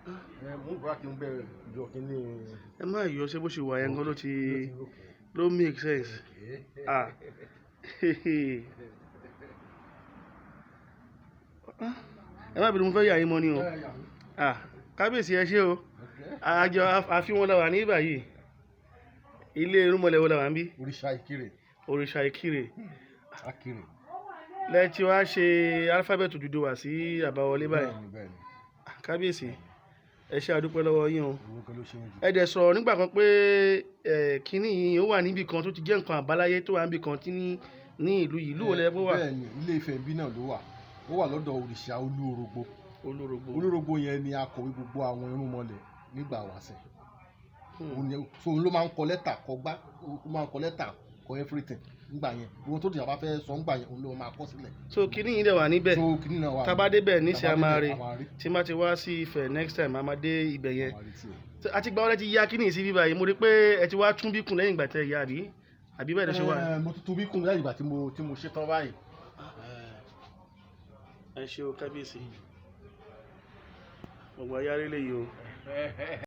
Mo gbà kí n bẹ̀rẹ̀ jọ kí ní. Ẹ má yọ ṣé bó ṣe wà yẹn gan ló make sense. Ẹ má bínú mo fẹ́ yà yín mọ́ ni o. Kábíyèsí ẹ ṣé o. Àjọ àfi wọn la wà ní báyìí. Ilé irúnmọlẹ̀ wo la wà ń bí? Òrìṣà Ìkirè. Òrìṣà Ìkirè. Akirè. Lẹ́tí wá ṣe alphabet Oduduwa sí àbáwọlé báyìí. Bẹ́ẹ̀ni. Kábíyèsí ẹ ṣé àdúpẹ́ lọ́wọ́ yín o. Ẹ dẹ̀ sọ̀rọ̀ nígbà kan pé kínní yìí ó wà níbì kan tó ti jẹ́ nǹkan àbáláyé tó wà níbì kan tí ní ìlú yìí. Ìlú wo lẹ wà? Bẹ́ẹ̀ni, Ile-Ife bí náà ló wà. Ó wà lọ́dọ̀ òrìṣà Olúorogbo yẹn ni akọ̀wé gbogbo àwọn irúnmọlẹ̀ nígbà wáṣẹ̀. So ló máa ń kọ lẹ́tà kọ gbá, ó máa ń kọ lẹ́tà kọ everything nígbà yẹn. Ohun tó dìjà bá fẹ́ sọ nígbà yẹn òun ló máa kọ sílẹ̀. So kínní yìí dẹ̀ wà níbẹ̀. So kínní náà wà. Tá bá débẹ̀ níṣẹ́ a máa rí. Tí má ti wá sí Ifẹ̀ next time a máa dé ibẹ̀ yẹn. Àti gbà wọlé ti yá kínní sí bíbá yìí. Mo rí pé ẹ ti wá tún bí kùn lẹ́yìn ìgbà tẹ́ yá àbí bẹ́ẹ̀ ló ṣe wà. Mo tún bí kùn lẹ́yìn ìgbà tí mo ṣe tán báyìí. Ẹ ṣé o kábíyèsí. Ọgbà yára lè yìí o.